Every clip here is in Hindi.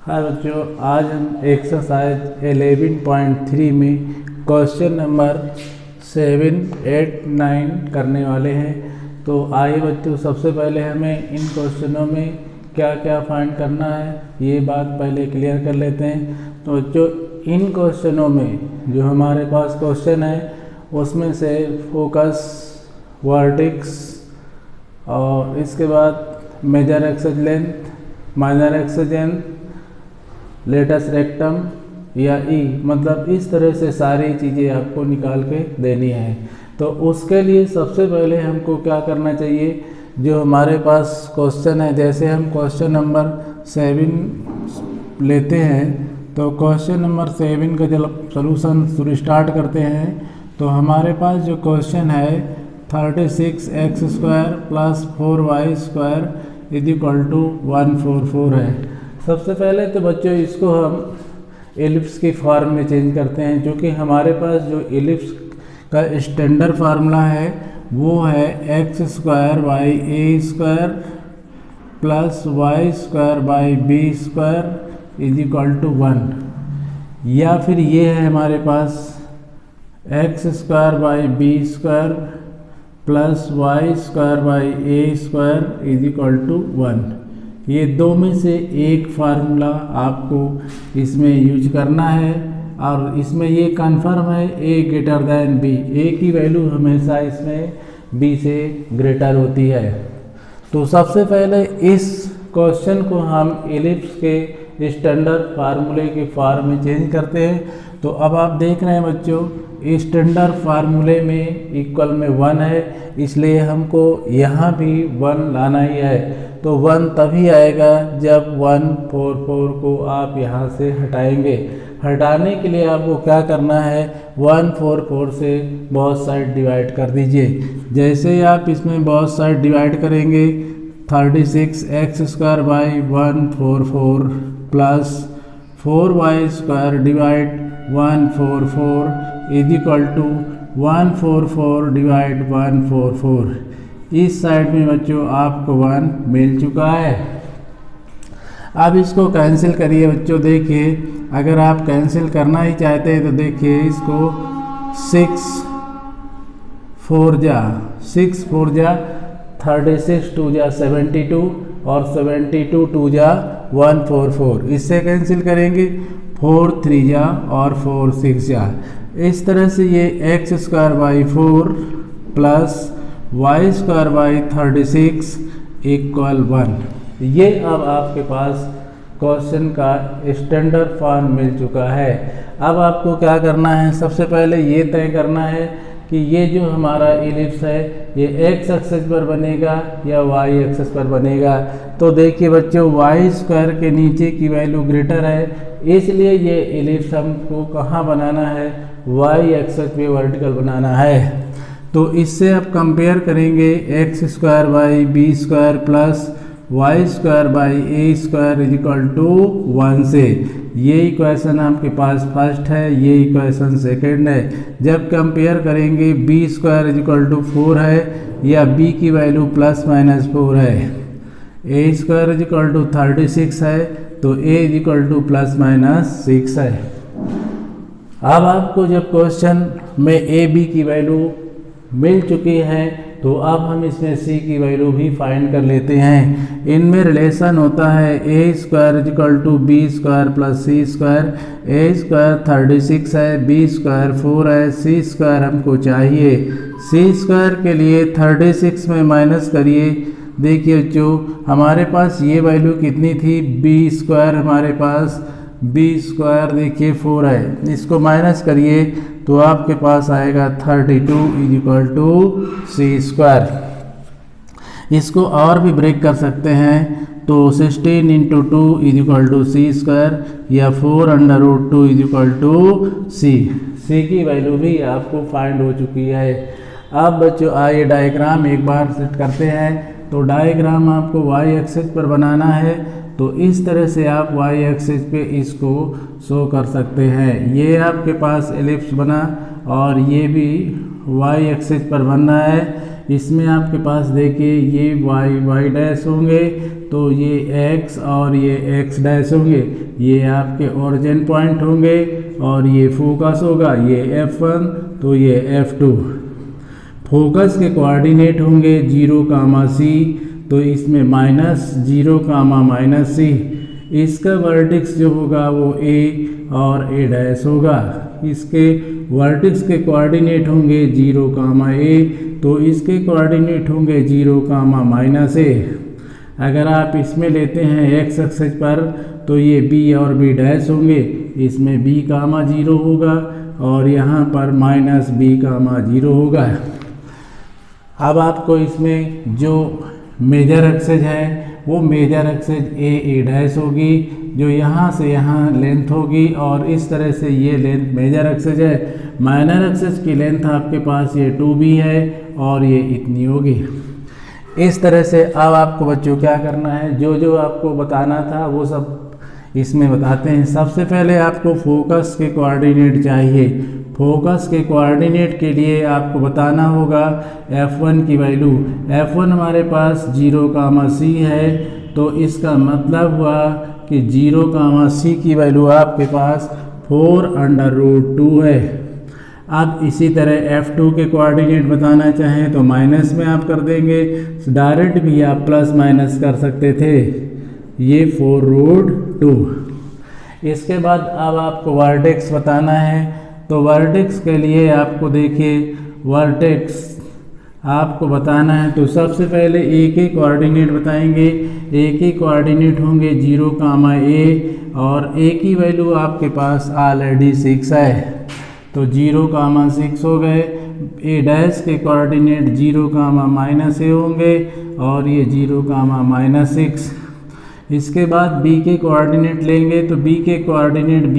हाय बच्चों, आज हम एक्सरसाइज 11.3 में क्वेश्चन नंबर 7, 8, 9 करने वाले हैं। तो आइए बच्चों, सबसे पहले हमें इन क्वेश्चनों में क्या क्या फाइंड करना है ये बात पहले क्लियर कर लेते हैं। तो बच्चों, इन क्वेश्चनों में जो हमारे पास क्वेश्चन है उसमें से फोकस, वर्टेक्स और इसके बाद major axis length, minor axis length, latus rectum या ई, मतलब इस तरह से सारी चीज़ें आपको निकाल के देनी है। तो उसके लिए सबसे पहले हमको क्या करना चाहिए, जो हमारे पास क्वेश्चन है, जैसे हम क्वेश्चन नंबर 7 लेते हैं तो क्वेश्चन नंबर 7 का जब सॉल्यूशन शुरू स्टार्ट करते हैं तो हमारे पास जो क्वेश्चन है 36x² + 4y² = 144 है। सबसे पहले तो बच्चों इसको हम एलिप्स की फॉर्म में चेंज करते हैं, क्योंकि हमारे पास जो एलिप्स का स्टैंडर्ड फार्मूला है वो है x² / a² + y² / b² = 1, या फिर ये है हमारे पास x² / b² + y² / a² = 1। ये दो में से एक फार्मूला आपको इसमें यूज करना है, और इसमें ये कन्फर्म है a > b, a की वैल्यू हमेशा इसमें b से ग्रेटर होती है। तो सबसे पहले इस क्वेश्चन को हम एलिप्स के स्टैंडर्ड फार्मूले के फॉर्म में चेंज करते हैं। तो अब आप देख रहे हैं बच्चों, स्टैंडर्ड फार्मूले में इक्वल में 1 है, इसलिए हमको यहाँ भी 1 लाना ही है। तो 1 तभी आएगा जब 144 को आप यहाँ से हटाएंगे। हटाने के लिए आपको क्या करना है, 144 से बहुत साइड डिवाइड कर दीजिए। जैसे आप इसमें बहुत साइड डिवाइड करेंगे, 36x² / 144 + 4y² / 144 = 144 / 144। इस साइड में बच्चों आपको 1 मिल चुका है। अब इसको कैंसिल करिए बच्चों। देखिए, अगर आप कैंसिल करना ही चाहते हैं तो देखिए इसको 6 4 जा 36 2 जा 72 और 72 2 जा 144, इससे कैंसिल करेंगे 4 3 जा और 4 6 जा। इस तरह से ये x² / 4 + y² / 36 = 1। ये अब आपके पास क्वेश्चन का स्टैंडर्ड फॉर्म मिल चुका है। अब आपको क्या करना है, सबसे पहले ये तय करना है कि ये जो हमारा एलिप्स है ये x एक्सिस पर बनेगा या y एक्सिस पर बनेगा। तो देखिए बच्चों, y² के नीचे की वैल्यू ग्रेटर है, इसलिए ये एलिप्स हमको कहाँ बनाना है, y एक्सिस पे वर्टिकल बनाना है। तो इससे आप कंपेयर करेंगे x² / b² + y² / a² = 1 से। ये इक्वेशन आपके पास फर्स्ट है, ये इक्वेशन सेकंड है। जब कंपेयर करेंगे b² = 4 है या b की वैल्यू ±4 है, a² = 36 है तो a = ±6 है। अब आपको जब क्वेश्चन में a b की वैल्यू मिल चुकी है तो अब हम इसमें c की वैल्यू भी फाइंड कर लेते हैं। इनमें रिलेशन होता है a² = b² + c²। a² 36 है, b² 4 है, c² हमको चाहिए। c² के लिए 36 में माइनस करिए। देखिए जो हमारे पास ये वैल्यू कितनी थी, b² हमारे पास b² देखिए 4 है, इसको माइनस करिए तो आपके पास आएगा 32 = c²। इसको और भी ब्रेक कर सकते हैं तो 16 × 2 = c² या 4√2 = c। c की वैल्यू भी आपको फाइंड हो चुकी है। अब बच्चों आइए डायग्राम एक बार सेट करते हैं। तो डायग्राम आपको y एक्सिस पर बनाना है, तो इस तरह से आप y एक्सिस पे इसको शो कर सकते हैं। ये आपके पास एलिप्स बना और ये भी y एक्सिस पर बनना है। इसमें आपके पास देखिए ये y डैश होंगे, तो ये x और ये x डैश होंगे। ये आपके ओरिजिन पॉइंट होंगे और ये फोकस होगा, ये F1 तो ये F2। फोकस के कोऑर्डिनेट होंगे 0, C, तो इसमें -0, -C। इसका वर्टेक्स जो होगा वो A और A' होगा। इसके वर्टेक्स के कोऑर्डिनेट होंगे 0, A, तो इसके कोऑर्डिनेट होंगे 0, -A। अगर आप इसमें लेते हैं x एक्सिस पर तो ये B और B' होंगे, इसमें B, 0 होगा और यहाँ पर -B, 0 होगा। अब आपको इसमें जो मेजर एक्सिस है वो मेजर एक्सिस A होगी, जो यहाँ से यहाँ लेंथ होगी और इस तरह से ये लेंथ मेजर एक्सिस है। माइनर एक्सिस की लेंथ आपके पास ये 2B है और ये इतनी होगी। इस तरह से अब आपको बच्चों क्या करना है, जो आपको बताना था वो सब इसमें बताते हैं। सबसे पहले आपको फोकस के कोऑर्डिनेट चाहिए। फोकस के कोऑर्डिनेट के लिए आपको बताना होगा F1 की वैल्यू। F1 हमारे पास 0, C है, तो इसका मतलब हुआ कि 0, C की वैल्यू आपके पास 4√2 है। अब इसी तरह F2 के कोऑर्डिनेट बताना चाहें तो माइनस में आप कर देंगे, डायरेक्ट भी आप प्लस माइनस कर सकते थे, ये 4√2। इसके बाद अब आपको वर्टेक्स बताना है, तो वर्टेक्स के लिए आपको देखिए वर्टेक्स आपको बताना है तो सबसे पहले A के कोऑर्डिनेट बताएंगे। A के कोऑर्डिनेट होंगे 0, A और A की वैल्यू आपके पास ऑलरेडी 6 है, तो 0, 6 हो गए। A' के कोऑर्डिनेट 0, -A होंगे और ये 0, -6। इसके बाद B के कोऑर्डिनेट लेंगे तो B के कोऑर्डिनेट B,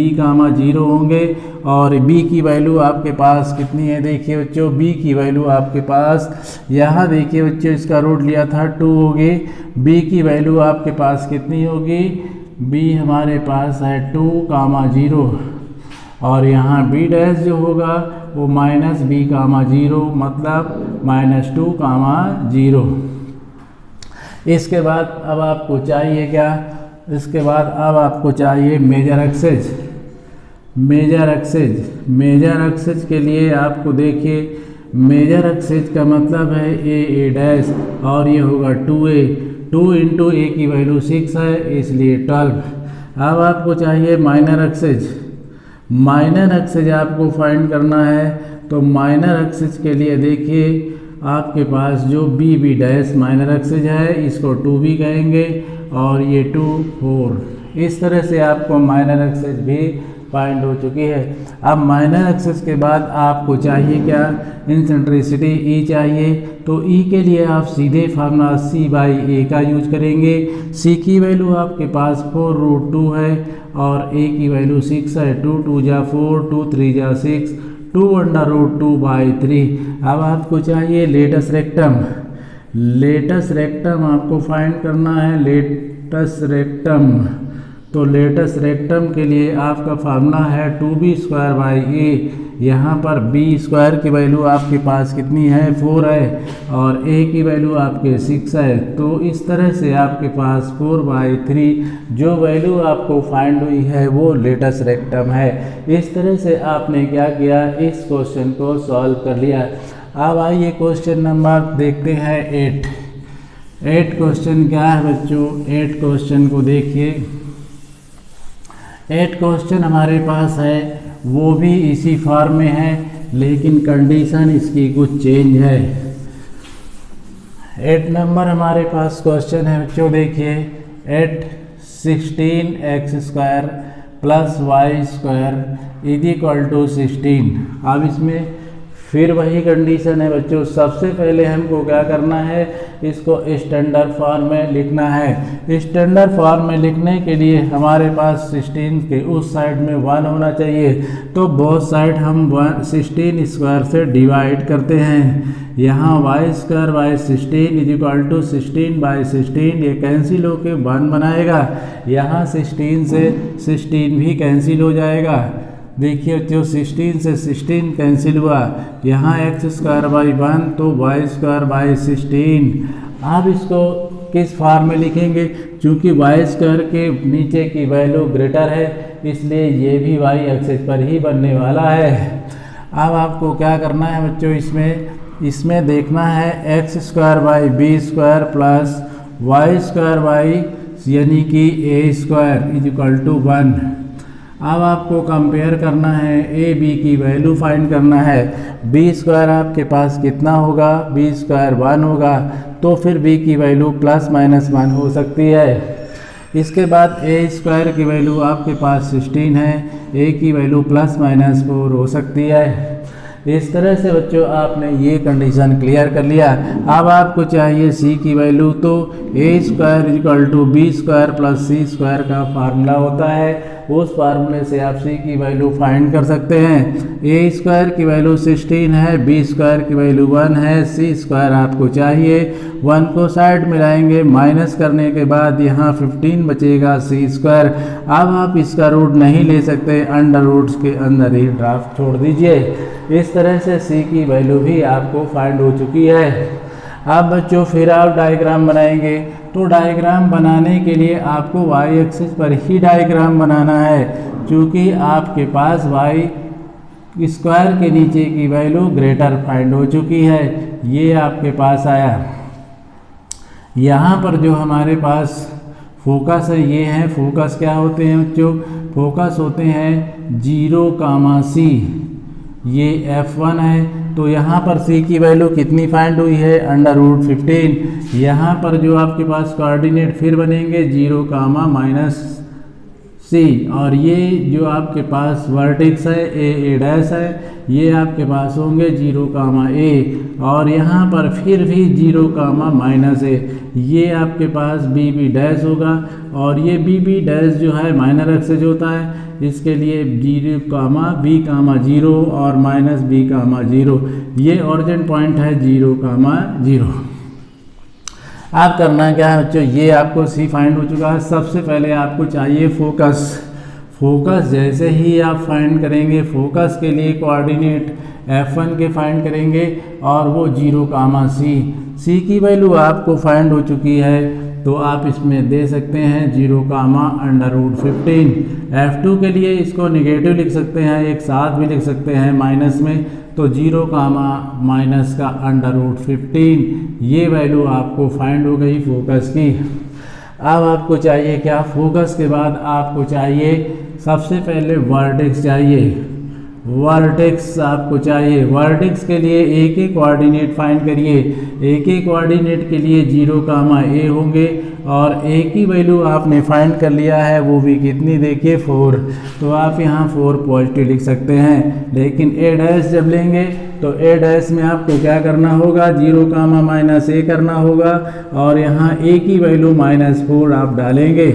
0 होंगे और B की वैल्यू आपके पास कितनी है, देखिए बच्चों B की वैल्यू आपके पास यहाँ देखिए बच्चों इसका रूट लिया था 2 होगी। B की वैल्यू आपके पास कितनी होगी, B हमारे पास है 2, 0 और यहाँ B' जो होगा वो -B, 0 मतलब -2, 0। इसके बाद अब आपको चाहिए क्या, इसके बाद अब आपको चाहिए मेजर एक्सिस। मेजर एक्सिस के लिए आपको देखिए मेजर एक्सिस का मतलब है A' और ये होगा 2A। 2 × A की वैल्यू 6 है इसलिए 12। अब आपको चाहिए माइनर एक्सिस। माइनर एक्सिस आपको फाइंड करना है, तो माइनर एक्सिस के लिए देखिए आपके पास जो B' माइनर एक्सिस है इसको 2B कहेंगे और ये 2, 4। इस तरह से आपको माइनर एक्सिस भी फाइंड हो चुकी है। अब माइनर एक्सिस के बाद आपको चाहिए क्या, इंसेंट्रिसिटी E चाहिए, तो E के लिए आप सीधे फार्मूला C/A का यूज करेंगे। C की वैल्यू आपके पास 4√2 है और A की वैल्यू 6 है, 2 2 जा 4, 2 3 जा 6, 2√2/3। अब आपको चाहिए लेटस रेक्टम। लेटस रेक्टम आपको फाइंड करना है, लेटस रेक्टम। तो लेटस रेक्टम के लिए आपका फार्मूला है 2B²/A। यहाँ पर B² की वैल्यू आपके पास कितनी है, 4 है और A की वैल्यू आपके 6 है, तो इस तरह से आपके पास 4/3 जो वैल्यू आपको फाइंड हुई है वो लेटस रेक्टम है। इस तरह से आपने क्या किया, इस क्वेश्चन को सॉल्व कर लिया। अब आइए क्वेश्चन नंबर देखते हैं 8 क्वेश्चन क्या है बच्चों। 8 क्वेश्चन को देखिए। 8 क्वेश्चन हमारे पास है, वो भी इसी फॉर्म में है लेकिन कंडीशन इसकी कुछ चेंज है। 8 नंबर हमारे पास क्वेश्चन है बच्चों, देखिए 8 16x² + y² = 16। अब इसमें फिर वही कंडीशन है बच्चों, सबसे पहले हमको क्या करना है, इसको स्टैंडर्ड फॉर्म में लिखना है। स्टैंडर्ड फॉर्म में लिखने के लिए हमारे पास 16 के उस साइड में 1 होना चाहिए, तो बोथ साइड हम 16² से डिवाइड करते हैं। यहाँ y² 16 = 16/16, ये कैंसिल होके 1 बनाएगा। यहाँ 16 से 16 भी कैंसिल हो जाएगा। देखिए जो 16 से 16 कैंसिल हुआ, यहाँ x² / 1 तो y² / 16। अब इसको किस फॉर्म में लिखेंगे, चूँकि वाई स्क्वायर के नीचे की वैल्यू ग्रेटर है इसलिए ये भी वाई एक्सिस पर ही बनने वाला है। अब आपको क्या करना है बच्चों, इसमें देखना है x square by b square plus y square by यानी कि a square is equal to 1। अब आपको कंपेयर करना है, ए बी की वैल्यू फाइंड करना है। बी स्क्वायर आपके पास कितना होगा, बी स्क्वायर 1 होगा, तो फिर बी की वैल्यू प्लस माइनस 1 हो सकती है। इसके बाद ए स्क्वायर की वैल्यू आपके पास 16 है, ए की वैल्यू प्लस माइनस 4 हो सकती है। इस तरह से बच्चों आपने ये कंडीशन क्लियर कर लिया। अब आपको चाहिए सी की वैल्यू, तो a square equal to b square plus c square का फार्मूला होता है, उस फार्मूले से आप सी की वैल्यू फाइंड कर सकते हैं। ए स्क्वायर की वैल्यू 16 है, बी स्क्वायर की वैल्यू 1 है, सी स्क्वायर आपको चाहिए। 1 को साइड में लाएंगे, माइनस करने के बाद यहाँ 15 बचेगा सी स्क्वायर। अब आप इसका रूट नहीं ले सकते, अंडर रूट्स के अंदर ही ड्राफ्ट छोड़ दीजिए। इस तरह से सी की वैल्यू भी आपको फाइंड हो चुकी है। अब बच्चों फिर आप डायग्राम बनाएंगे, तो डायग्राम बनाने के लिए आपको वाई एक्सिस पर ही डायग्राम बनाना है, क्योंकि आपके पास वाई स्क्वायर के नीचे की वैल्यू ग्रेटर फाइंड हो चुकी है। ये आपके पास आया। यहाँ पर जो हमारे पास फोकस है ये है, फोकस क्या होते हैं बच्चों, फोकस होते हैं 0, C, ये F1 है। तो यहाँ पर C की वैल्यू कितनी फाइंड हुई है, अंडर रूट 15। यहाँ पर जो आपके पास कोऑर्डिनेट फिर बनेंगे 0, C, और ये जो आपके पास वर्टेक्स है ए डैश है, ये आपके पास होंगे 0, A, और यहाँ पर फिर भी 0, -A, ये आपके पास BB डैश होगा, और ये BB डैश जो है माइनर एक्सेस होता है, इसके लिए 0, B, 0 और -B, 0, ये ओरिजिन पॉइंट है 0, 0। आप करना क्या है बच्चों, ये आपको सी फाइंड हो चुका है। सबसे पहले आपको चाहिए फोकस। फोकस जैसे ही आप फाइंड करेंगे, फोकस के लिए कोऑर्डिनेट F1 के फाइंड करेंगे और वो 0, C की वैल्यू आपको फाइंड हो चुकी है, तो आप इसमें दे सकते हैं 0, अंडर रूट 15। F2 के लिए इसको निगेटिव लिख सकते हैं, एक साथ भी लिख सकते हैं माइनस में, तो 0, माइनस का अंडर रूट 15, ये वैल्यू आपको फाइंड हो गई फोकस की। अब आपको चाहिए क्या, फोकस के बाद आपको चाहिए सबसे पहले वर्टेक्स चाहिए। वर्टेक्स आपको चाहिए, वर्टेक्स के लिए ए के कोऑर्डिनेट फाइंड करिए। ए के कोऑर्डिनेट के लिए 0, A होंगे, और ए की वैल्यू आपने फाइंड कर लिया है, वो भी कितनी देखिए 4, तो आप यहाँ 4 पॉजिटिव लिख सकते हैं। लेकिन ए डैश जब लेंगे तो ए डैश में आपको क्या करना होगा, 0, -A करना होगा, और यहाँ ए की वैल्यू -4 आप डालेंगे।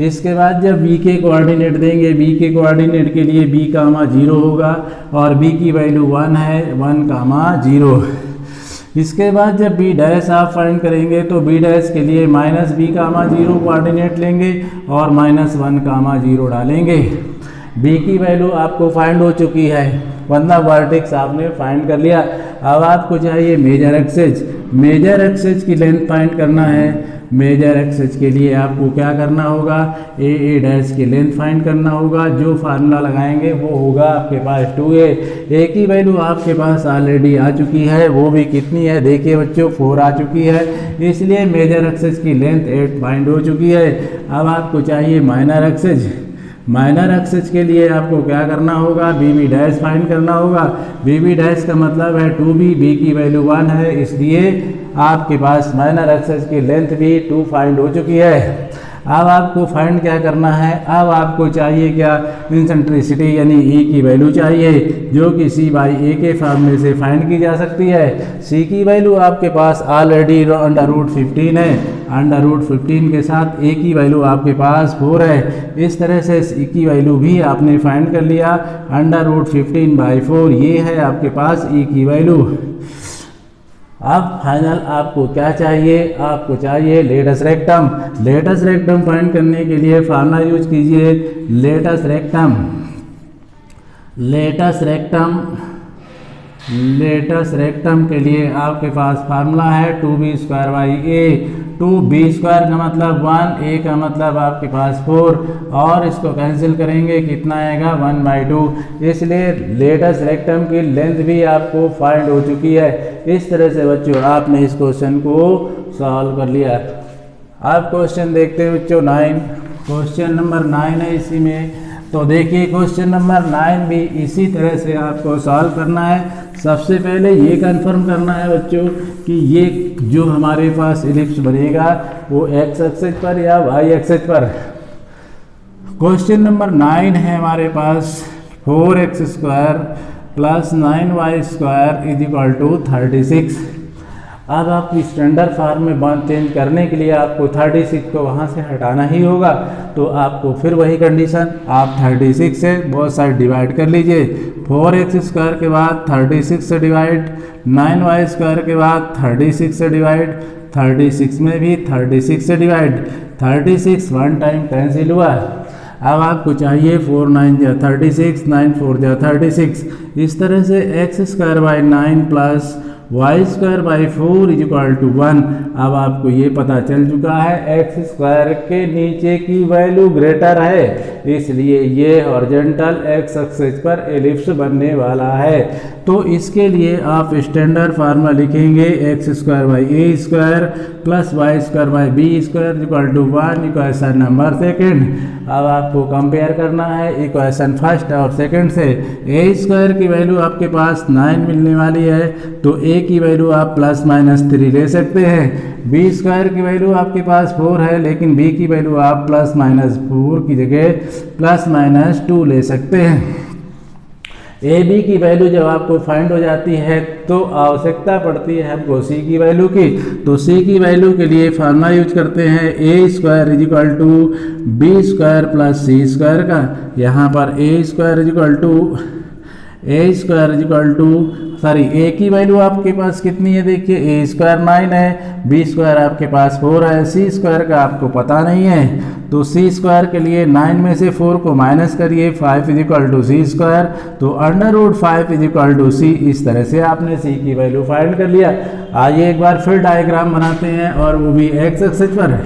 इसके बाद जब बी के कोऑर्डिनेट देंगे, बी के कोऑर्डिनेट के लिए b, 0 होगा, और b की वैल्यू 1 है, 1, 0। इसके बाद जब b डैश आप फाइंड करेंगे तो b डैश के लिए -B, 0 कोऑर्डिनेट लेंगे और -1, 0 डालेंगे। b की वैल्यू आपको फाइंड हो चुकी है, वरना वर्टेक्स आपने फाइंड कर लिया। अब आपको चाहिए मेजर एक्सेस। मेजर एक्सेस की लेंथ फाइंड करना है। मेजर एक्सेस के लिए आपको क्या करना होगा, ए डैश की लेंथ फाइंड करना होगा। जो फार्मूला लगाएंगे वो होगा आपके पास 2A। ए की वैल्यू आपके पास ऑलरेडी आ चुकी है, वो भी कितनी है देखिए बच्चों, 4 आ चुकी है, इसलिए मेजर एक्सेस की लेंथ 8 फाइंड हो चुकी है। अब आपको चाहिए माइनर एक्सेस। माइनर एक्सेस के लिए आपको क्या करना होगा, BB डैश फाइंड करना होगा। BB डैश का मतलब है 2B, B की वैल्यू 1 है, इसलिए आपके पास माइनर एक्सेस की लेंथ भी 2 फाइंड हो चुकी है। अब आपको फाइंड क्या करना है, अब आपको चाहिए क्या, इंसेंट्रिसिटी यानी E की वैल्यू चाहिए, जो कि C/A के फार्मूले से फाइंड की जा सकती है। C की वैल्यू आपके पास ऑलरेडी अंडर रूट 15 है, अंडर रूट 15 के साथ A की वैल्यू आपके पास 4 है। इस तरह से C की वैल्यू भी आपने फाइंड कर लिया, अंडर रूट 15/4, ये है आपके पास E की वैल्यू। अब फाइनल आपको क्या चाहिए, आपको चाहिए latus rectum. Latus rectum find करने के लिए फार्मूला यूज कीजिए, लेटस रेक्टम। लेटस रेक्टम के लिए आपके पास फार्मूला है 2B² A। 2, बी स्क्वायर का मतलब 1, ए का मतलब आपके पास 4, और इसको कैंसिल करेंगे कितना आएगा 1/2। इसलिए लेटेस्ट रेक्टम की लेंथ भी आपको फाइंड हो चुकी है। इस तरह से बच्चों आपने इस क्वेश्चन को सॉल्व कर लिया। अब क्वेश्चन देखते हैं बच्चों 9, क्वेश्चन नंबर 9 है इसी में। तो देखिए क्वेश्चन नंबर 9 भी इसी तरह से आपको सॉल्व करना है। सबसे पहले ये कंफर्म करना है बच्चों कि ये जो हमारे पास एलिप्स बनेगा वो एक्स एक्सिस पर या वाई एक्सिस पर। क्वेश्चन नंबर 9 है हमारे पास 4x² + 9y² = 36। अब आप स्टैंडर्ड फॉर्म में बात चेंज करने के लिए आपको 36 को वहाँ से हटाना ही होगा। तो आपको फिर वही कंडीशन, आप 36 से बहुत साइड डिवाइड कर लीजिए। 4x² के बाद 36 से डिवाइड, 9y² के बाद 36 से डिवाइड, 36 में भी 36 से डिवाइड, 36 1 टाइम कैंसिल हुआ। अब आपको चाहिए 4 9 जा 36, 9 4 जा 36। इस तरह से x²/9 + y²/4 = 1। अब आपको ये पता चल चुका है x² के नीचे की वैल्यू ग्रेटर है, इसलिए ये हॉरिजॉन्टल एक्स एक्सिस पर एलिप्स बनने वाला है। तो इसके लिए आप स्टैंडर्ड फार्मूला लिखेंगे x²/a² + y²/b² = 1 equation number second. अब आपको कंपेयर करना है इक्वेशन फर्स्ट और सेकंड से। a² की वैल्यू आपके पास 9 मिलने वाली है, तो a की वैल्यू आप ±3 ले सकते हैं। b² की वैल्यू आपके पास 4 है, लेकिन b की वैल्यू आप ±4 की जगह ±2 ले सकते हैं। ए बी की वैल्यू जब आपको फाइंड हो जाती है तो आवश्यकता पड़ती है हमको सी की वैल्यू की। तो सी की वैल्यू के लिए फार्मूला यूज करते हैं a² = b² + c² का। यहाँ पर a की वैल्यू आपके पास कितनी है, देखिए a² 9 है, b² आपके पास 4 है, c² का आपको पता नहीं है। तो c² के लिए 9 में से 4 को माइनस करिए, 5 = c²। तो √5 = c। इस तरह से आपने c की वैल्यू फाइंड कर लिया। आइए एक बार फिर डायग्राम बनाते हैं, और वो भी एक्स एक्सिस पर।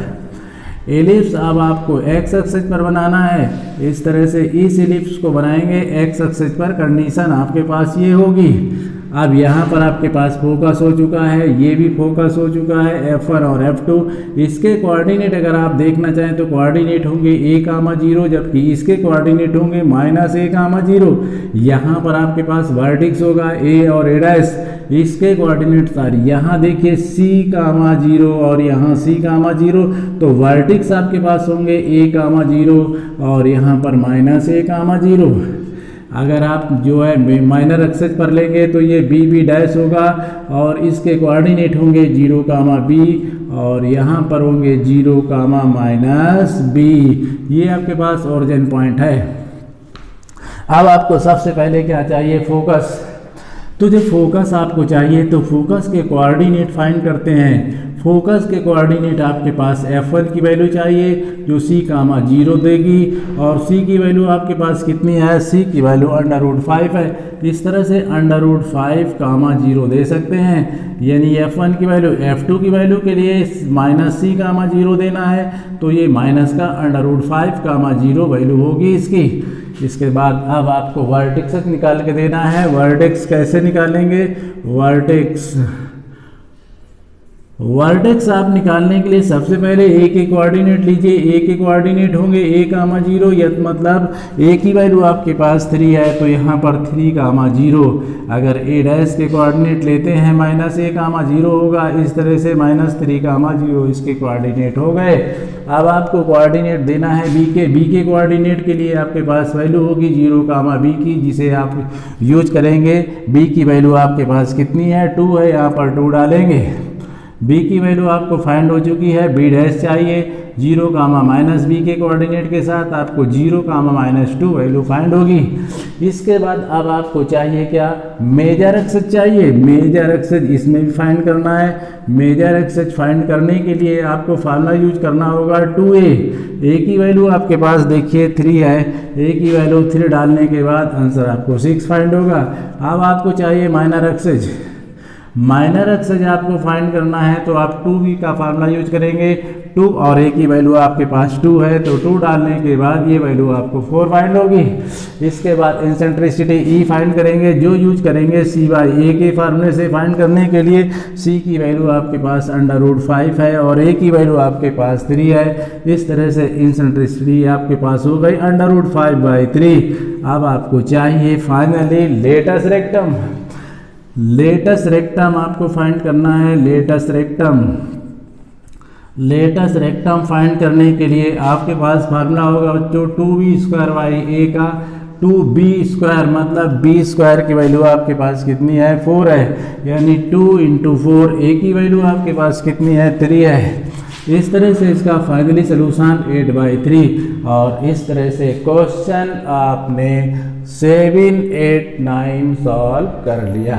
एलिप्स अब आपको एक्स एक्सिस पर बनाना है। इस तरह से इस एलिप्स को बनाएंगे एक्स एक्सिस पर। कंडीशन आपके पास ये होगी। अब यहाँ पर आपके पास फोकस हो चुका है, ये भी फोकस हो चुका है, F1 और F2। इसके कोऑर्डिनेट अगर आप देखना चाहें तो कोऑर्डिनेट होंगे a, 0, जबकि इसके कोऑर्डिनेट होंगे -a, 0। यहाँ पर आपके पास वर्टिक्स होगा a और a'। इसके कोऑर्डिनेट सारी यहाँ देखिए c, 0 और यहाँ c, 0। तो वर्टिक्स आपके पास होंगे a, 0 और यहाँ पर -a, 0। अगर आप जो है माइनर एक्सेस पर लेंगे तो ये b' होगा, और इसके कोऑर्डिनेट होंगे 0, b और यहाँ पर होंगे 0, -b। ये आपके पास ओरिजिन पॉइंट है। अब आपको सबसे पहले क्या चाहिए, फोकस। तो जब फोकस आपको चाहिए तो फोकस के कोऑर्डिनेट फाइंड करते हैं। फोकस के कोऑर्डिनेट आपके पास F1 की वैल्यू चाहिए जो c, 0 देगी, और c की वैल्यू आपके पास कितनी है, c की वैल्यू √5 है। इस तरह से √5, 0 दे सकते हैं। यानी F1 की वैल्यू F2 की वैल्यू के लिए -c, 0 देना है, तो ये माइनस का √5, 0 वैल्यू होगी इसकी। इसके बाद अब आपको वर्टेक्स निकाल के देना है। वर्टेक्स कैसे निकालेंगे, वर्टेक्स आप निकालने के लिए सबसे पहले a के कोऑर्डिनेट लीजिए। a के कोऑर्डिनेट होंगे a, 0, यह मतलब a की वैल्यू आपके पास 3 है, तो यहाँ पर 3, 0। अगर a' के कोऑर्डिनेट लेते हैं -a, 0 होगा। इस तरह से -3, 0 इसके कोऑर्डिनेट हो गए। अब आपको कोऑर्डिनेट देना है b के कोऑर्डिनेट के लिए आपके पास वैल्यू होगी 0, b की, जिसे आप यूज करेंगे। b की वैल्यू आपके पास कितनी है, 2 है, यहाँ पर 2 डालेंगे। b की वैल्यू आपको फाइंड हो चुकी है, b' चाहिए 0, -b के कोऑर्डिनेट के साथ आपको 0, -2 वैल्यू फाइंड होगी। इसके बाद अब आपको चाहिए क्या, मेजर एक्सिस चाहिए। मेजर एक्सिस इसमें भी फाइंड करना है। मेजर एक्सिस फाइंड करने के लिए आपको फार्मूला यूज करना होगा 2a। a की वैल्यू आपके पास देखिए 3 है, a की वैल्यू 3 डालने के बाद आंसर आपको 6 फाइंड होगा। अब आपको चाहिए माइनर एक्सिस। माइनर एक्सेज आपको फाइंड करना है तो आप 2v का फार्मूला यूज करेंगे। 2 और a की वैल्यू आपके पास 2 है तो 2 डालने के बाद ये वैल्यू आपको 4 फाइंड होगी। इसके बाद इंसेंट्रिसिटी E फाइंड करेंगे, जो यूज करेंगे C/A के फार्मूले से फाइंड करने के लिए। C की वैल्यू आपके पास √5 है और A की वैल्यू आपके पास 3 है। इस तरह से इंसेंट्रिसिटी आपके पास हो गई √5/3। अब आपको चाहिए finally latus rectum. Latus rectum आपको फाइंड करना है। लेटस रेक्टम फाइंड करने के लिए आपके पास फार्मूला होगा बच्चों 2v² का 2b² मतलब b² की वैल्यू आपके पास कितनी है 4 है, यानी 2 × 4। a की वैल्यू आपके पास कितनी है 3 है। इस तरह से इसका फाइनली सोल्यूशन 8/3। और इस तरह से क्वेश्चन आपने 7, 8, 9 सॉल्व कर लिया।